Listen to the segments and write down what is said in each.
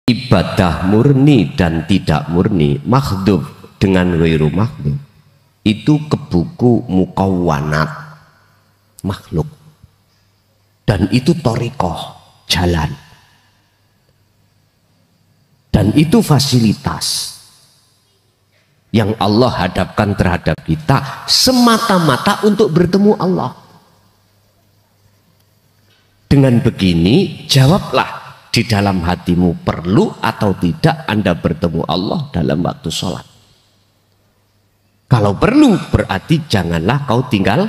ibadah murni dan tidak murni, makhdhuf dengan ghairu makhdhuf, itu ke buku mukawwanat makhluk, dan itu thariqah, jalan, dan itu fasilitas yang Allah hadapkan terhadap kita semata-mata untuk bertemu Allah. Dengan begini jawablah di dalam hatimu, perlu atau tidak Anda bertemu Allah dalam waktu sholat. Kalau perlu berarti janganlah kau tinggal,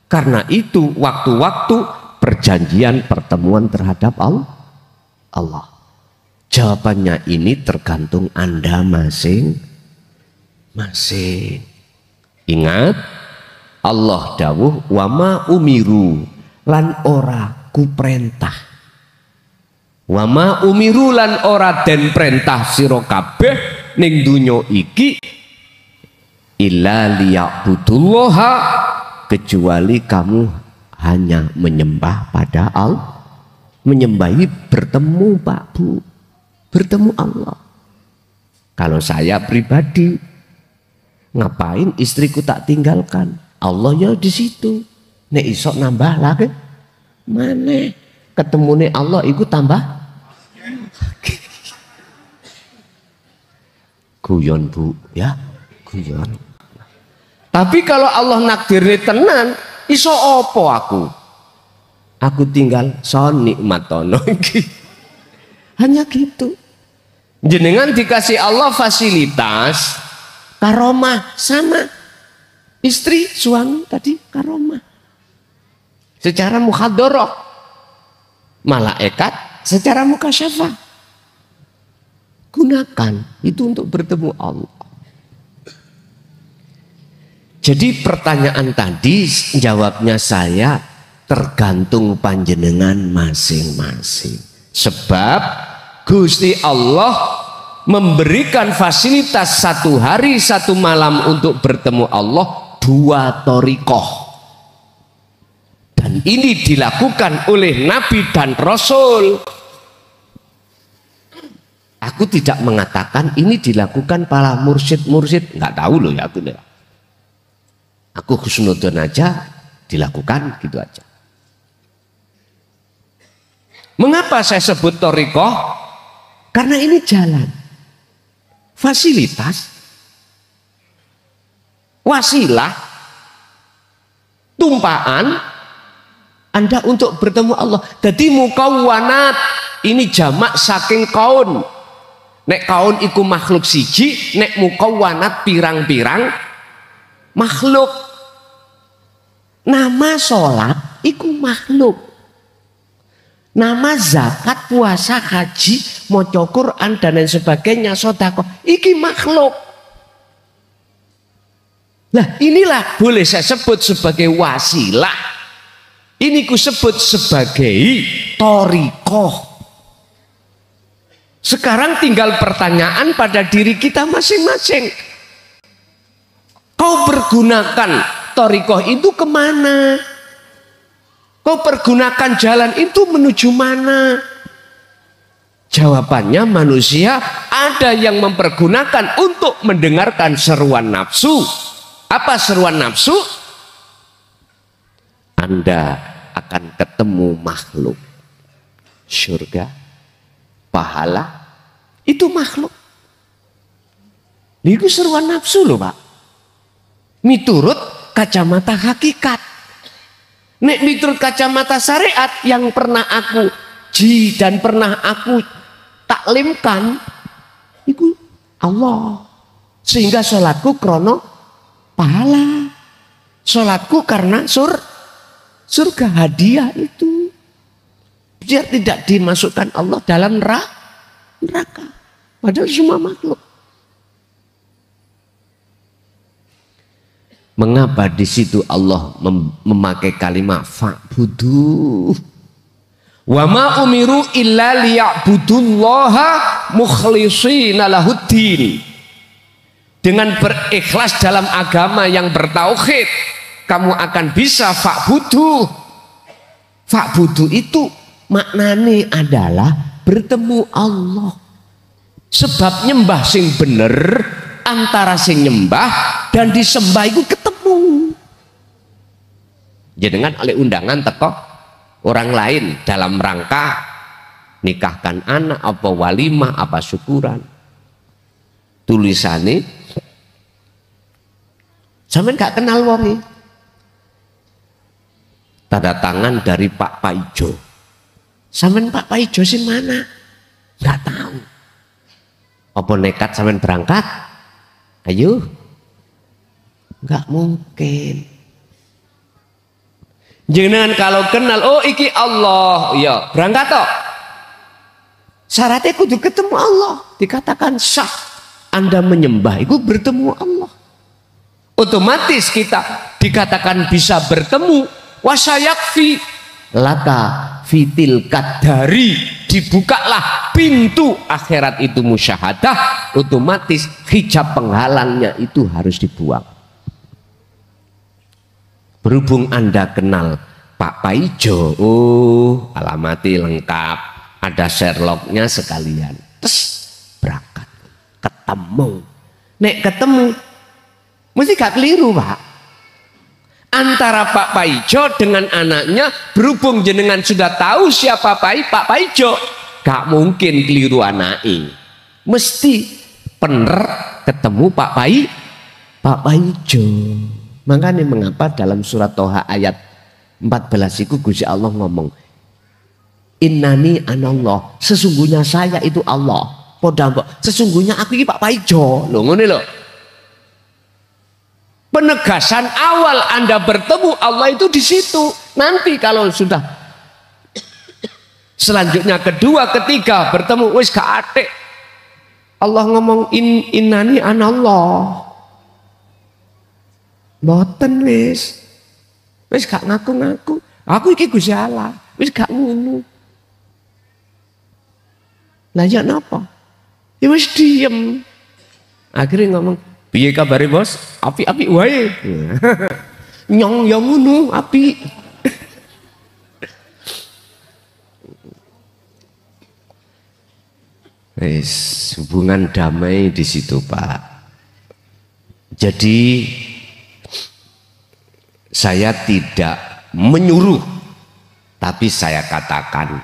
karena itu waktu-waktu perjanjian pertemuan terhadap Allah. Jawabannya ini tergantung Anda masing-masing. Ingat, Allah dawuh wa ma umiru lan ora ku perintah, wa ma umiru lan ora den perintah sira kabeh ning donya iki illa liya'budullaha, kecuali kamu hanya menyembah pada Allah, menyembahi, bertemu Pak Bu, bertemu Allah. Kalau saya pribadi, ngapain istriku tak tinggalkan, Allah ya di situ. Nek isok nambah lagi, mana ketemu nih Allah ikut tambah. Guyon Bu, ya guyon. Tapi kalau Allah nakdirni tenan, iso opo aku? Aku tinggal son nikmatono iki. Hanya gitu. Jenengan dikasih Allah fasilitas, karomah sama istri suami tadi karomah. Secara mukhadharah, malaikat secara mukasyafah. Gunakan itu untuk bertemu Allah. Jadi pertanyaan tadi jawabnya saya tergantung panjenengan masing-masing. Sebab Gusti Allah memberikan fasilitas 1 hari 1 malam untuk bertemu Allah 2 thariqah. Dan ini dilakukan oleh Nabi dan Rasul. Aku tidak mengatakan ini dilakukan para mursyid-mursyid, nggak tahu loh ya aku. Aku husnudon aja dilakukan gitu aja. Mengapa saya sebut thariqah? Karena ini jalan, fasilitas, wasilah, tumpaan Anda untuk bertemu Allah. Jadi mukawwanat ini jamak saking kaun. Nek kaun iku makhluk siji, nek mukawwanat pirang-pirang makhluk. Nama sholat iku makhluk. Nama zakat, puasa, haji, maca Quran dan lain sebagainya, sedekah iki makhluk. Nah inilah boleh saya sebut sebagai wasilah. Ini ku sebut sebagai thariqah. Sekarang tinggal pertanyaan pada diri kita masing-masing. Kau pergunakan thariqah itu kemana? Kau pergunakan jalan itu menuju mana? Jawabannya manusia ada yang mempergunakan untuk mendengarkan seruan nafsu. Apa seruan nafsu? Anda akan ketemu makhluk. Surga, pahala, itu makhluk. Itu seruan nafsu loh Pak. Miturut kacamata hakikat. Nek miturut kacamata syariat yang pernah aku dan pernah aku taklimkan itu Allah. Sehingga sholatku krono pahala. Sholatku karena surga hadiah itu. Biar tidak dimasukkan Allah dalam neraka. Padahal semua makhluk. Mengapa di situ Allah memakai kalimat fa'budu? Wa ma umiru illa liya'budullaha mukhlishina lahuddin. Dengan berikhlas dalam agama yang bertauhid, kamu akan bisa fa'budu. Fa'budu itu maknanya adalah bertemu Allah. Sebab nyembah sing bener antara sing nyembah dan disembah itu ketemu. Jenengan oleh undangan teko orang lain dalam rangka nikahkan anak, apa walimah, apa syukuran. Tulisannya sampean gak kenal wonge. Tanda tangan dari Pak Paijo. Sampean Pak Paijo sing mana? Gak tahu. Apa nekat sampean berangkat? Ayo. Gak mungkin. Jenengan kalau kenal, oh iki Allah, ya berangkat toh. Syaratnya kudu ketemu Allah, dikatakan sah. Anda menyembah itu bertemu Allah. Otomatis kita dikatakan bisa bertemu. Wasayakfi laka fitil kadari, dibukalah pintu akhirat itu musyahadah. Otomatis hijab penghalangnya itu harus dibuang. Berhubung Anda kenal Pak Paijo, oh alamatnya lengkap, ada Sherlocknya sekalian, terus berangkat, ketemu. Nek ketemu, mesti gak keliru Pak. Antara Pak Paijo dengan anaknya, berhubung jenengan sudah tahu siapa Pak Paijo, gak mungkin keliru anaknya. Mesti bener ketemu Pak Paijo. Makanya mengapa dalam surat Toha ayat 14 itu Gusti Allah ngomong innani anallah, sesungguhnya saya itu Allah. Podambo, sesungguhnya aku ini Pak Paijo. Loh ngene lho. Penegasan awal Anda bertemu Allah itu di situ. Nanti kalau sudah selanjutnya kedua, ketiga bertemu wis gak atik. Allah ngomong innani anallah. Mboten wis gak ngaku-ngaku. Aku iki Gusti Allah, wis gak ngono. Lah ya napa? Ya wis diem. Akhirnya ngomong, piye kabare Bos? Api-api wae. Nyong ya ngono, api. Wis hubungan damai di situ, Pak. Jadi saya tidak menyuruh, tapi saya katakan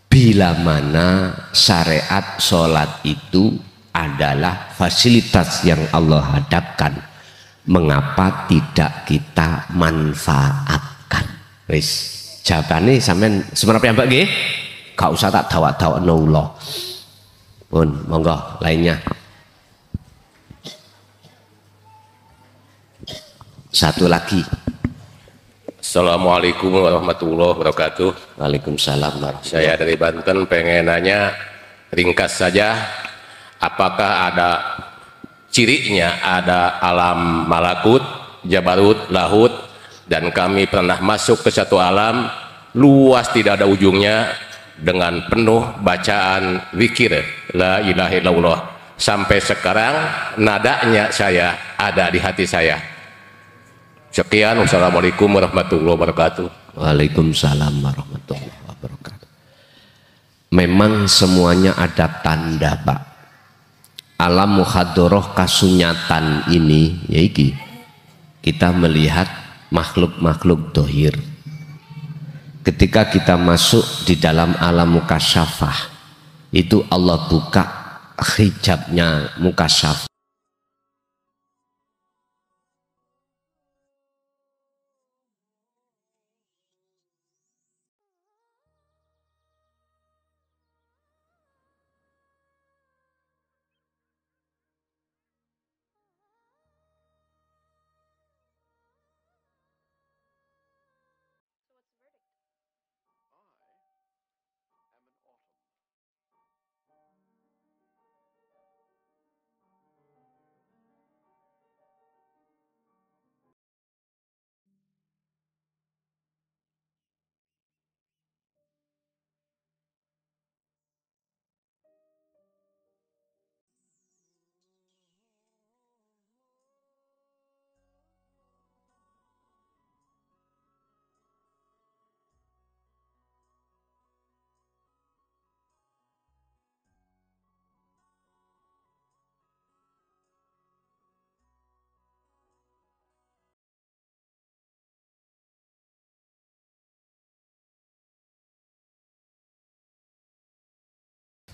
bila mana syariat sholat itu adalah fasilitas yang Allah hadapkan, mengapa tidak kita manfaatkan? Wis jawabannya sampean sebenarnya Mbak nggih, gak usah tak dawak-dawakno Allah. Pun monggo lainnya. Satu lagi. Assalamualaikum warahmatullahi wabarakatuh. Waalaikumsalam warahmatullahi. Saya dari Banten, pengen nanya ringkas saja, apakah ada cirinya, ada alam malakut, jabarut, lahut, dan kami pernah masuk ke satu alam luas tidak ada ujungnya dengan penuh bacaan zikir la ilaha illallah. Sampai sekarang nadanya saya ada di hati saya. Sekian, wassalamualaikum warahmatullahi wabarakatuh. Waalaikumsalam warahmatullahi wabarakatuh. Memang semuanya ada tanda, Pak. Alam muhadoroh kasunyatan ini, yaiki kita melihat makhluk-makhluk dohir. Ketika kita masuk di dalam alam mukasyafah, itu Allah buka hijabnya mukasyafah.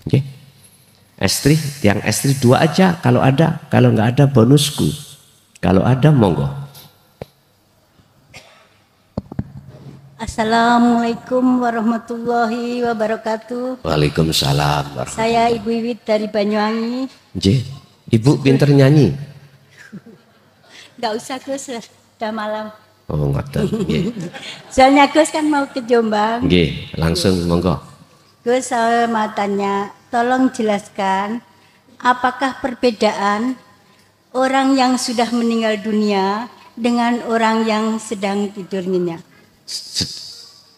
Oke. Estri, yang estri 2 aja kalau ada, kalau nggak ada bonusku. Kalau ada monggo. Assalamualaikum warahmatullahi wabarakatuh. Waalaikumsalam warahmatullahi. Saya Ibu Iwit dari Banyuwangi. Nggih. Ibu pinter nyanyi? Nggak usah Gus, sudah malam. Oh ngoten. Nggih. Soalnya Gus kan mau ke Jombang. Nggih, langsung monggo. Gus, saya mau tanya, tolong jelaskan apakah perbedaan orang yang sudah meninggal dunia dengan orang yang sedang tidur nyenyak?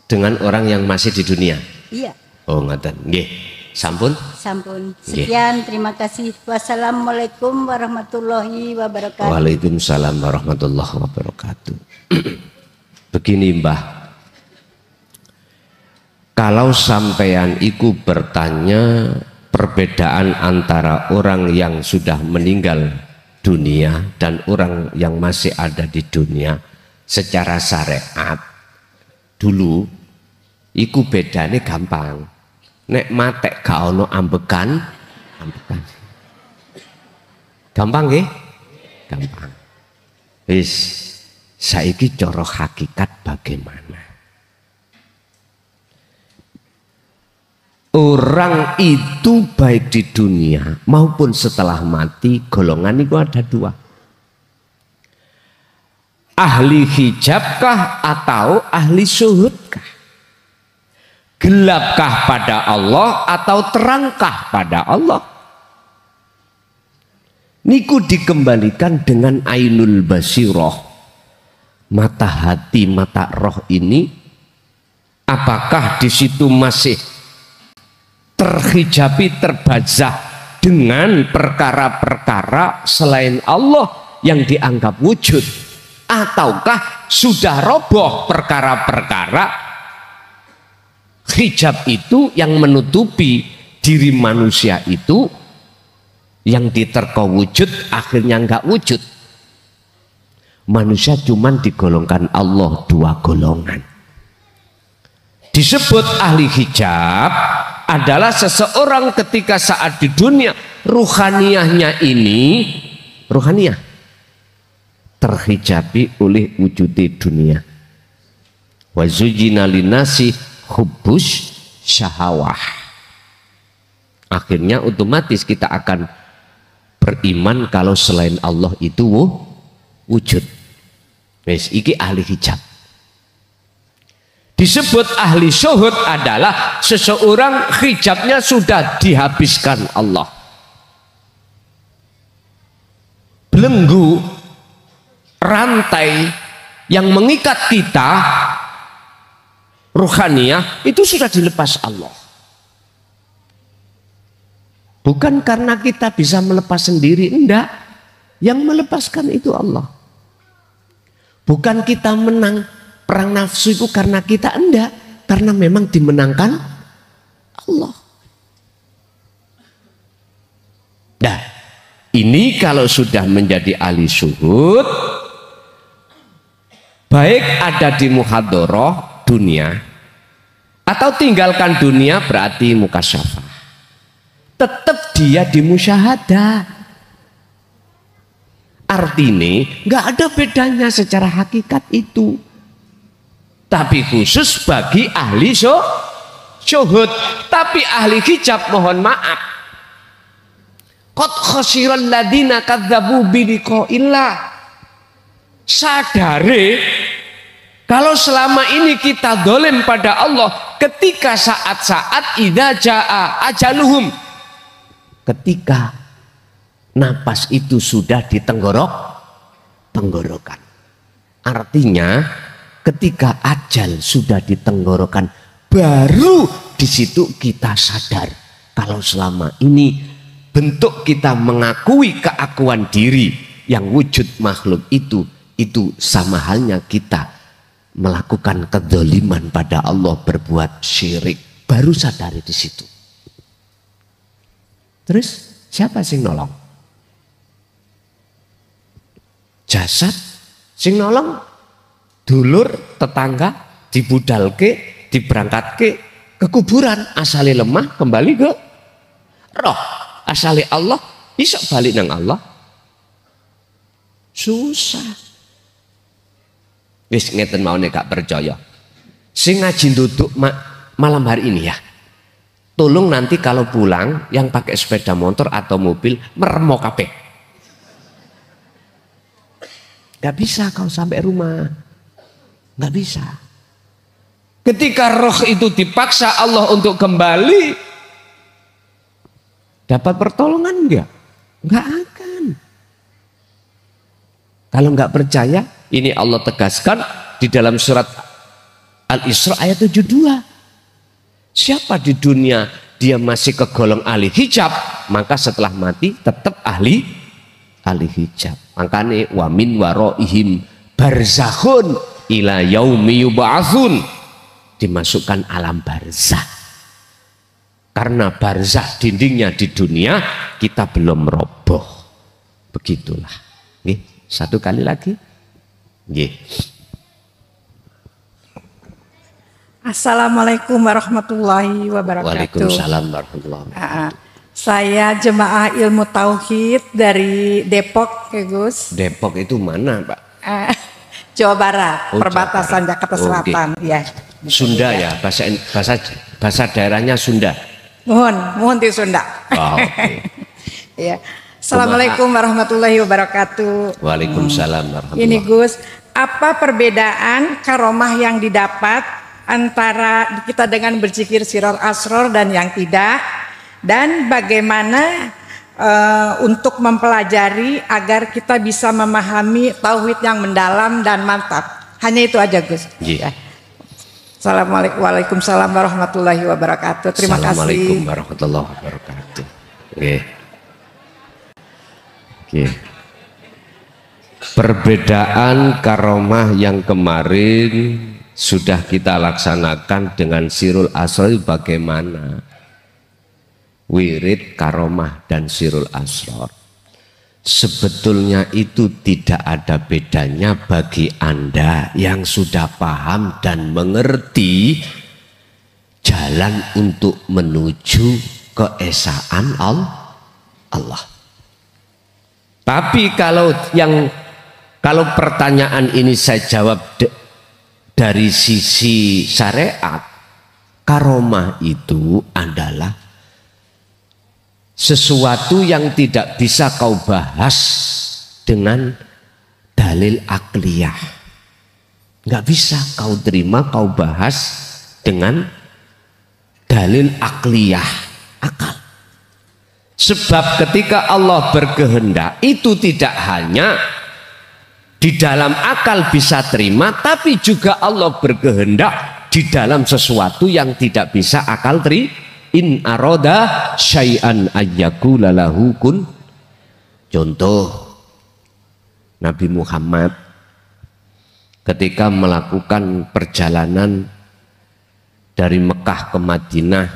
Dengan orang yang masih di dunia. Iya. Oh ngoten. Nggih. Sampun? Sampun. Sekian, terima kasih. Wassalamualaikum warahmatullahi wabarakatuh. Waalaikumsalam warahmatullahi wabarakatuh. Begini Mbah, kalau sampean iku bertanya perbedaan antara orang yang sudah meninggal dunia dan orang yang masih ada di dunia secara syariat, dulu iku bedane gampang. Nek matek gak ono ambekan, ambekan. Gampang nggih? Gampang. Wis saiki cara hakikat bagaimana? Orang itu baik di dunia maupun setelah mati, golongan itu ada 2. Ahli hijabkah atau ahli syuhudkah? Gelapkah pada Allah atau terangkah pada Allah? Niku dikembalikan dengan ainul basiroh, mata hati, mata roh ini. Apakah di situ masih terhijabi, terbajah dengan perkara-perkara selain Allah yang dianggap wujud, ataukah sudah roboh perkara-perkara hijab itu yang menutupi diri manusia itu, yang diterka wujud akhirnya enggak wujud. Manusia cuman digolongkan Allah 2 golongan. Disebut ahli hijab adalah seseorang ketika saat di dunia ruhaniyahnya ini, ruhaniyah terhijabi oleh wujud di dunia. Wa zujina linasi hubbus syahawah. Akhirnya otomatis kita akan beriman kalau selain Allah itu wujud. Wes iki ahli hijab. Disebut ahli syuhud adalah seseorang hijabnya sudah dihabiskan Allah. Belenggu, rantai yang mengikat kita ruhaniyah itu sudah dilepas Allah. Bukan karena kita bisa melepas sendiri, enggak. Yang melepaskan itu Allah. Bukan kita menang perang nafsu itu karena kita, enggak. Karena memang dimenangkan Allah. Nah, ini kalau sudah menjadi ahli syuhud, baik ada di muhadharah dunia atau tinggalkan dunia berarti mukasyafah, tetap dia di musyahadah. Artinya nggak ada bedanya secara hakikat itu, tapi khusus bagi ahli syuhud. Tapi ahli hijab mohon maaf, qad khasiral ladina kadzabu bi liqa'illah. Sadare kalau selama ini kita dolim pada Allah, ketika saat-saat idza jaa ajaluhum, ketika napas itu sudah di tenggorokan. Artinya ketika ajal sudah di tenggorokan, baru di situ kita sadar kalau selama ini bentuk kita mengakui keakuan diri yang wujud makhluk itu sama halnya kita melakukan kedzaliman pada Allah, berbuat syirik, baru sadari di situ. Terus siapa sing nolong? Jasad sing nolong dulur tetangga, dibudalke, diberangkatke ke kuburan, asale lemah kembali ke Roh asale Allah iso balik nang Allah. Susah. Wis ngeten mawon gak percaya. Sing ngaji duduk malam hari ini ya. Tolong nanti kalau pulang yang pakai sepeda motor atau mobil meremo kabeh. Gak bisa kau sampai rumah. Gak bisa. Ketika roh itu dipaksa Allah untuk kembali, dapat pertolongan enggak? Enggak akan. Kalau enggak percaya, ini Allah tegaskan di dalam surat Al-Isra ayat 72. Siapa di dunia dia masih kegolong ahli hijab, maka setelah mati tetap ahli hijab. Makanya wa min waraihim barzakhun ila yaumi yub'atsun, dimasukkan alam barzah. Karena barzah dindingnya di dunia kita belum roboh. Begitulah. Nggih, satu kali lagi. Nggih. Assalamualaikum warahmatullahi wabarakatuh. Waalaikumsalam warahmatullahi wabarakatuh. Saya jemaah ilmu tauhid dari Depok, ya Gus. Depok itu mana, Pak? Jawa Barat, Oh, perbatasan Jawa Barat. Jakarta Selatan. Ya. Sunda ya, bahasa daerahnya Sunda. Mohon di Sunda. Oh, okay. Ya. Assalamualaikum warahmatullahi wabarakatuh. Waalaikumsalam warahmatullahi Ini Gus, apa perbedaan karomah yang didapat antara kita dengan berzikir siror asror dan yang tidak, dan bagaimana untuk mempelajari agar kita bisa memahami tauhid yang mendalam dan mantap. Hanya itu aja Gus. Ya. Assalamualaikum warahmatullahi wabarakatuh. Terima kasih. Assalamualaikum warahmatullahi wabarakatuh. Oke. Oke. Perbedaan karomah yang kemarin sudah kita laksanakan dengan sirul asror bagaimana? Wirid, karomah dan sirul asror. Sebetulnya itu tidak ada bedanya bagi Anda yang sudah paham dan mengerti jalan untuk menuju keesaan Allah. Tapi kalau pertanyaan ini saya jawab dari sisi syariat, karomah itu adalah sesuatu yang tidak bisa kau bahas dengan dalil akliyah. Nggak bisa kau terima, kau bahas dengan dalil akliyah, akal. Sebab ketika Allah berkehendak itu tidak hanya di dalam akal bisa terima, tapi juga Allah berkehendak di dalam sesuatu yang tidak bisa akal terima. In aroda syai'an ayyakula lahu kun. Contoh, Nabi Muhammad ketika melakukan perjalanan dari Mekah ke Madinah,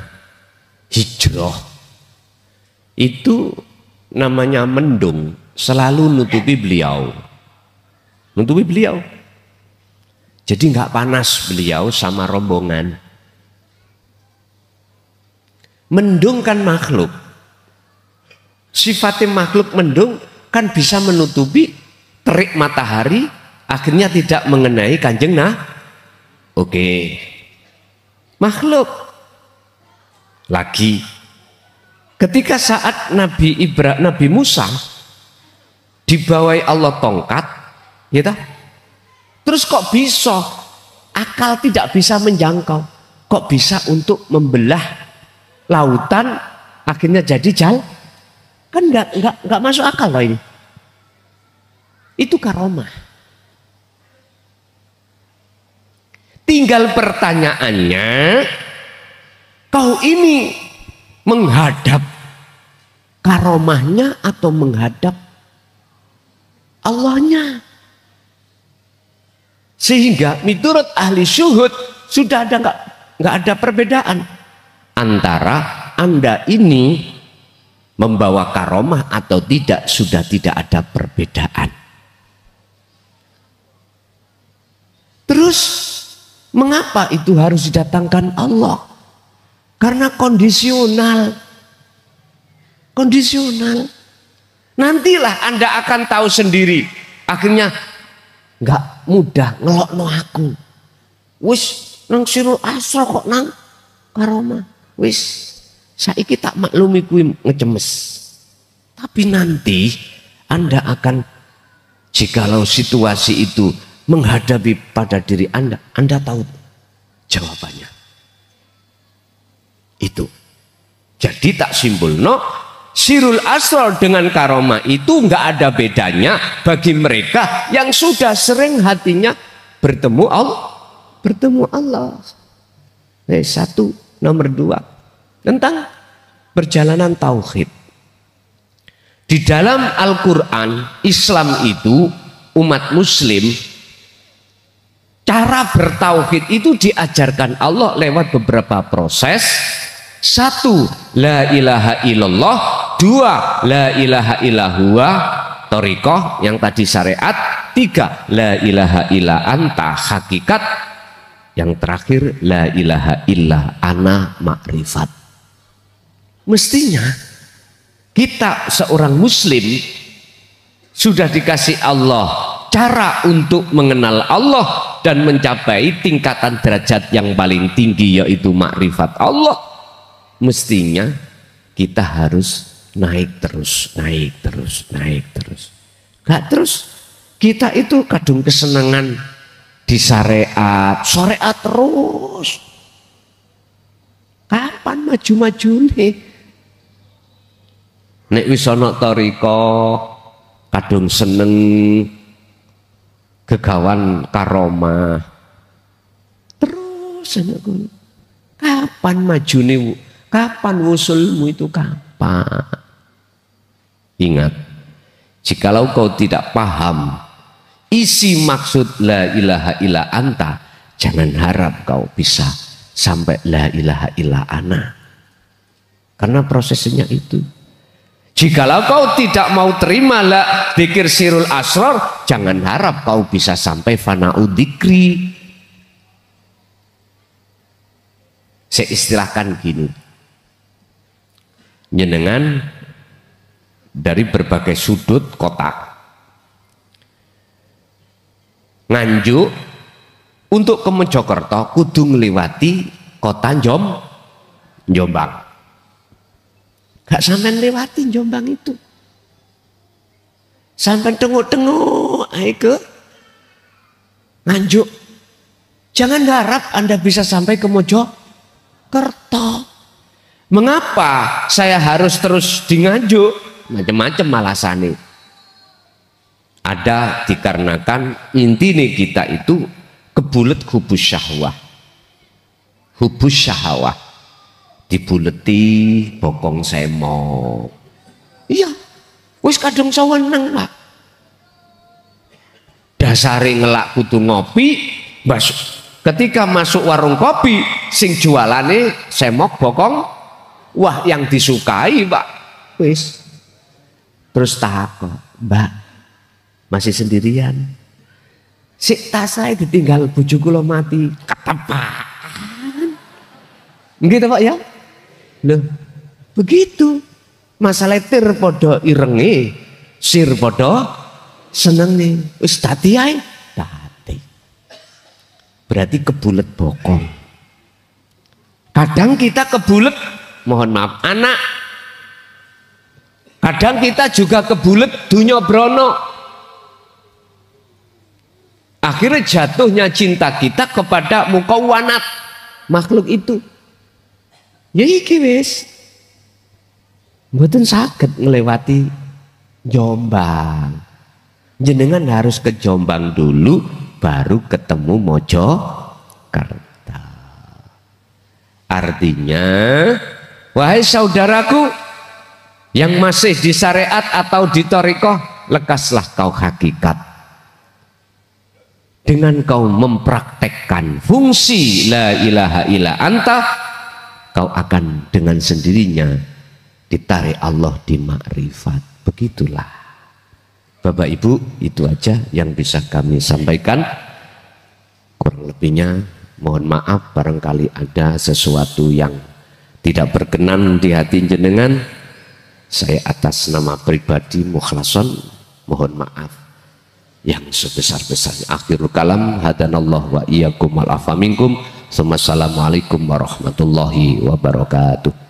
hijrah, itu namanya mendung, selalu nutupi beliau. Jadi nggak panas beliau sama rombongan. Mendung kan makhluk. Sifatnya makhluk mendung kan bisa menutupi terik matahari, akhirnya tidak mengenai kanjeng Oke. Makhluk. Lagi ketika saat Nabi Musa dibawai Allah tongkat, gitu. Terus kok bisa akal tidak bisa menjangkau? Kok bisa untuk membelah lautan akhirnya jadi jal? Kan nggak masuk akal loh ini. Itu karomah. Tinggal pertanyaannya, kau ini menghadap karomahnya atau menghadap Allahnya? Sehingga menurut ahli syuhud sudah ada nggak ada perbedaan antara Anda ini membawa karomah atau tidak, sudah tidak ada perbedaan. Terus mengapa itu harus didatangkan Allah? Karena kondisional. kondisional. Nantilah Anda akan tahu sendiri. Akhirnya nggak mudah ngelokno aku. Wis nang Sirul Asra kok nang karomah. Wis saiki tak maklumi kuwi ngecemes. Tapi nanti Anda akan, jikalau situasi itu menghadapi pada diri Anda tahu jawabannya. Itu. Jadi tak simpulno, Sirul Asrar dengan karomah itu nggak ada bedanya bagi mereka yang sudah sering hatinya bertemu Allah. Satu, nomor dua tentang perjalanan tauhid. Di dalam Al-Quran, Islam itu umat Muslim, cara bertauhid itu diajarkan Allah lewat beberapa proses. Satu, la ilaha illallah. Dua, la ilaha illallah thariqah yang tadi syariat. Tiga, la ilaha illa anta hakikat. Yang terakhir, la ilaha illa ana makrifat. Mestinya kita seorang muslim sudah dikasih Allah cara untuk mengenal Allah dan mencapai tingkatan derajat yang paling tinggi, yaitu makrifat Allah. Mestinya kita harus naik terus. Gak terus kita itu kadung kesenangan di syariat terus. Kapan maju nih? Nek wis ana thariqah kadung seneng kegawan karomah terus anakku. Kapan majune? Kapan wusulmu itu kapan? Ingat, jikalau kau tidak paham isi maksud la ilaha illa anta, jangan harap kau bisa sampai la ilaha illa ana. Karena prosesnya itu. Jikalau kau tidak mau terima la dzikir Sirul Asrar, jangan harap kau bisa sampai fana'u dzikri. Saya istilahkan gini. Jenengan dari berbagai sudut kota Nganjuk untuk ke Mojokerto kudu ngliwati kota Jombang. Gak sampean lewati Jombang itu. Sampean tengok-tengok ke Nganjuk. Jangan harap Anda bisa sampai ke Mojokerto. Mengapa saya harus terus di Nganjuk? Macam-macam alasannya. Ada dikarenakan intine kita itu kebulet hubus syahwah. Hubus syahwah. Dibuleti bokong semok. Iya, wis kadung saweneng Pak. Dasare ngelak kudu ngopi, ketika masuk warung kopi sing jualane semok bokong, wah yang disukai Pak. Wis. Terus takok, Mbak, masih sendirian? Sik tas saya ditinggal bojo kula mati. Ketepaan. Gitu Pak ya? Loh, begitu. Masalah tir podo irenge, sir podo senenge. Wis dadi ae, dadi. Berarti kebulet bokong. Kadang kita kebulet, mohon maaf, anak. Kadang kita juga kebulet dunya brono. Akhirnya jatuhnya cinta kita kepada mukawanat makhluk itu. Ya iki wis. Mboten saged nglewati Jombang. Jenengan harus ke Jombang dulu baru ketemu Mojokerto. Artinya, wahai saudaraku yang masih di syariat atau di thariqah, lekaslah kau hakikat. Dengan kau mempraktekkan fungsi la ilaha illa anta, kau akan dengan sendirinya ditarik Allah di makrifat. Begitulah. Bapak Ibu, itu aja yang bisa kami sampaikan. Kurang lebihnya mohon maaf barangkali ada sesuatu yang tidak berkenan di hati jenengan. Saya atas nama pribadi Mukhlason mohon maaf yang sebesar-besarnya. Akhirul kalam, hadanallahu wa iyyakum wal afa minkum. Assalamualaikum warahmatullahi wabarakatuh.